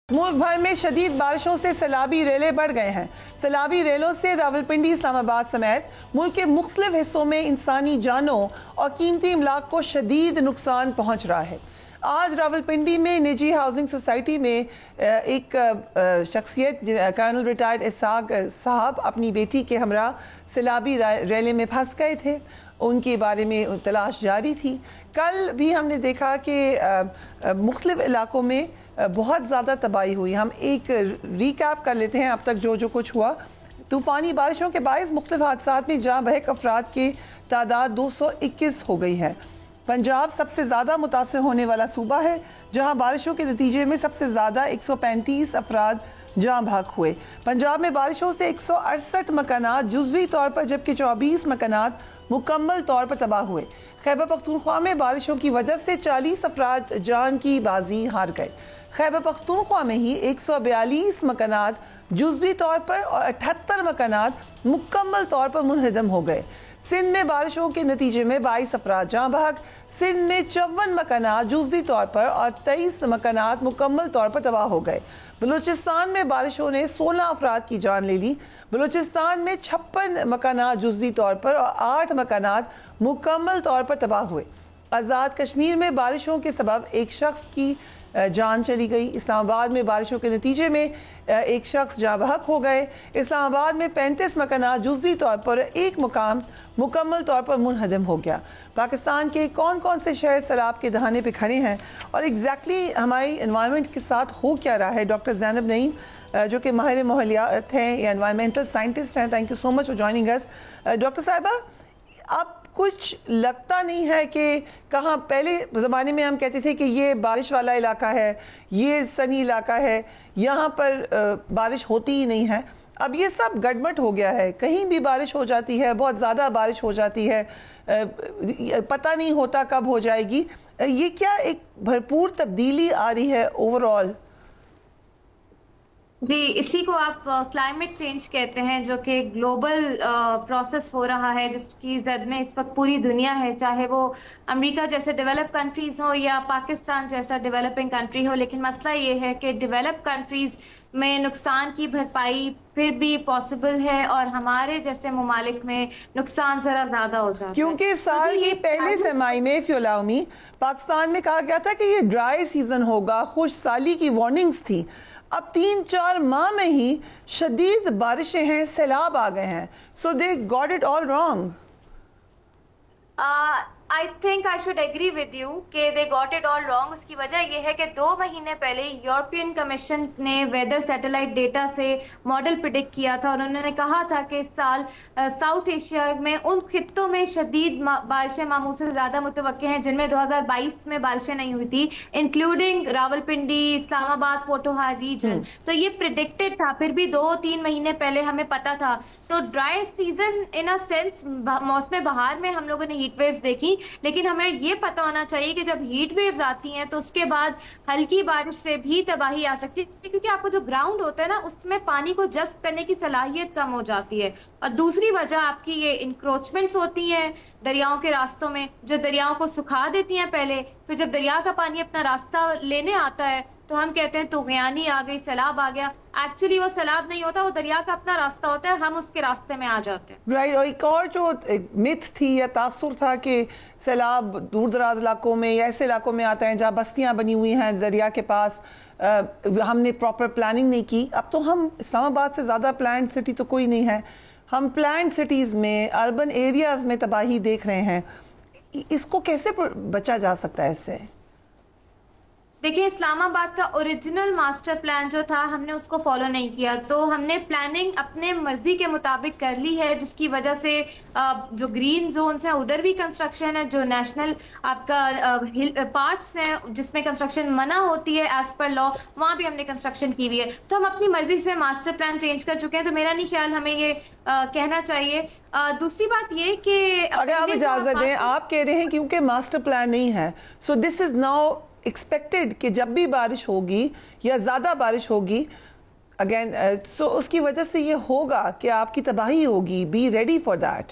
ملک بھر میں شدید بارشوں سے سیلابی ریلیں بڑھ گئے ہیں۔ سیلابی ریلوں سے راولپنڈی، اسلام آباد سمیت ملک کے مختلف حصوں میں انسانی جانوں اور قیمتی املاک کو شدید نقصان پہنچ رہا ہے۔ آج راولپنڈی میں نجی ہاؤسنگ سوسائٹی میں ایک شخصیت کرنل ریٹائرڈ اسحاق صاحب اپنی بیٹی کے ہمراہ سیلابی ریلے میں پھنس گئے تھے۔ ان کے بارے میں تلاش جاری تھی۔ کل بھی ہم نے دیکھا کہ مختلف علاقوں میں بہت زیادہ تباہی ہوئی۔ ہم ایک ریکیپ کر لیتے ہیں اب تک جو کچھ ہوا۔ طوفانی بارشوں کے باعث مختلف حادثات میں جاں بحق افراد کی تعداد 221 ہو گئی ہے۔ پنجاب سب سے زیادہ متاثر ہونے والا صوبہ ہے، جہاں بارشوں کے نتیجے میں سب سے زیادہ 135 افراد جاں بحق ہوئے۔ پنجاب میں بارشوں سے 168 مکانات جزوی طور پر جبکہ 24 مکانات مکمل طور پر تباہ ہوئے۔ خیبر پختونخوا میں بارشوں کی وجہ سے 40 افراد جان کی بازی ہار گئے۔ خیبر پختونخوا میں ہی 142 مکانات جزوی طور پر اور 78 مکانات مکمل طور پر منہدم ہو گئے۔ سندھ میں بارشوں کے نتیجے میں 22 افراد جاں بحق۔ سندھ میں 54 مکانات جزوی طور پر اور 23 مکانات مکمل طور پر تباہ ہو گئے۔ بلوچستان میں بارشوں نے 16 افراد کی جان لے لی۔ بلوچستان میں 56 مکانات جزوی طور پر اور 8 مکانات مکمل طور پر تباہ ہوئے۔ آزاد کشمیر میں بارشوں کے سبب ایک شخص کی جان چلی گئی۔ اسلام آباد میں بارشوں کے نتیجے میں ایک شخص جاں بحق ہو گئے۔ اسلام آباد میں 35 مکانات جزوی طور پر ایک مقام مکمل طور پر منہدم ہو گیا۔ پاکستان کے کون کون سے شہر سیلاب کے دہانے پہ کھڑے ہیں اور ایگزیکٹلی ہماری انوائرمنٹ کے ساتھ ہو کیا رہا ہے، ڈاکٹر زینب نعیم جو کہ ماہر ماحولیات ہیں یا انوائرمنٹل سائنٹسٹ ہیں، thank you so much for joining اس۔ ڈاکٹر صاحبہ، اب کچھ لگتا نہیں ہے کہ کہاں پہلے زمانے میں ہم کہتے تھے کہ یہ بارش والا علاقہ ہے، یہ سنی علاقہ ہے، یہاں پر بارش ہوتی ہی نہیں ہے۔ اب یہ سب گڑبڑ ہو گیا ہے، کہیں بھی بارش ہو جاتی ہے، بہت زیادہ بارش ہو جاتی ہے، پتہ نہیں ہوتا کب ہو جائے گی۔ یہ کیا ایک بھرپور تبدیلی آ رہی ہے اوور آل؟ جی، اسی کو آپ کلائمیٹ چینج کہتے ہیں، جو کہ گلوبل پروسیس ہو رہا ہے، جس کی زد میں اس وقت پوری دنیا ہے، چاہے وہ امریکہ جیسے ڈیولپ کنٹریز ہو یا پاکستان جیسا ڈیولپنگ کنٹری ہو۔ لیکن مسئلہ یہ ہے کہ ڈیولپ کنٹریز میں نقصان کی بھرپائی پھر بھی پاسبل ہے اور ہمارے جیسے ممالک میں نقصان ذرا زیادہ ہو جاتا ہے، کیونکہ سال کی پہلے سرمائی میں فیولامی پاکستان میں کہا گیا تھا کہ یہ ڈرائی سیزن ہوگا، خشک سالی کی وارننگز تھی۔ اب 3-4 ماہ میں ہی شدید بارشیں ہیں، سیلاب آ گئے ہیں۔ So they got it all wrong. I think I should agree with you کہ they got it all wrong۔ اس کی وجہ یہ ہے کہ 2 مہینے پہلے یورپین کمیشن نے ویدر سیٹلائٹ ڈیٹا سے ماڈل پریڈکٹ کیا تھا اور انہوں نے کہا تھا کہ اس سال ساؤتھ ایشیا میں ان خطوں میں شدید بارشیں معمول سے زیادہ متوقع ہیں جن میں 2022 میں بارشیں نہیں ہوئی تھی، انکلوڈنگ راولپنڈی، اسلام آباد، پوٹوہار ریجن۔ تو یہ پریڈکٹڈ تھا، پھر بھی 2-3 مہینے پہلے ہمیں پتا تھا۔ تو dry season in a sense, موسم بہار میں ہم لوگوں نے ہیٹ ویوز دیکھی، لیکن ہمیں یہ پتا ہونا چاہیے کہ جب ہیٹ ویوز آتی ہیں تو اس کے بعد ہلکی بارش سے بھی تباہی آ سکتی ہے، کیونکہ آپ کو جو گراؤنڈ ہوتا ہے نا، اس میں پانی کو جذب کرنے کی صلاحیت کم ہو جاتی ہے۔ اور دوسری وجہ آپ کی یہ انکروچمنٹس ہوتی ہیں دریاؤں کے راستوں میں، جو دریاؤں کو سکھا دیتی ہیں پہلے، پھر جب دریا کا پانی اپنا راستہ لینے آتا ہے تو ہم کہتے ہیں طغیانی آ گئی، سیلاب آ گیا۔ ایکچولی وہ سیلاب نہیں ہوتا، وہ دریا کا اپنا راستہ ہوتا ہے، ہم اس کے راستے میں آ جاتے ہیں۔ رائٹ، اور ایک اور جو متھ تھی یا تاثر تھا کہ سیلاب دور دراز علاقوں میں یا ایسے علاقوں میں آتا ہے جہاں بستیاں بنی ہوئی ہیں دریا کے پاس، ہم نے پراپر پلاننگ نہیں کی۔ اب تو ہم اسلام آباد سے زیادہ پلانڈ سٹی تو کوئی نہیں ہے، ہم پلانڈ سٹیز میں، اربن ایریاز میں تباہی دیکھ رہے ہیں۔ اس کو کیسے بچا جا سکتا ہے اس سے؟ دیکھیں، اسلام آباد کا اوریجنل ماسٹر پلان جو تھا ہم نے اس کو فالو نہیں کیا، تو ہم نے پلاننگ اپنے مرضی کے مطابق کر لی ہے، جس کی وجہ سے جو گرین زونز ہیں ادھر بھی کنسٹرکشن ہے، جو نیشنل آپ کا پارٹس ہیں جس میں کنسٹرکشن منع ہوتی ہے ایز پر لا، وہاں بھی ہم نے کنسٹرکشن کی ہوئی ہے۔ تو ہم اپنی مرضی سے ماسٹر پلان چینج کر چکے ہیں، تو میرا نہیں خیال ہمیں یہ کہنا چاہیے۔ دوسری بات یہ کہ اگر آپ اجازت دیں، آپ کہہ رہے ہیں کیونکہ ماسٹر پلان نہیں ہے، سو دس از ناؤ ایکسپیکٹڈ کہ جب بھی بارش ہوگی یا زیادہ بارش ہوگی اگین، سو اس کی وجہ سے یہ ہوگا کہ آپ کی تباہی ہوگی۔ Be ready for that.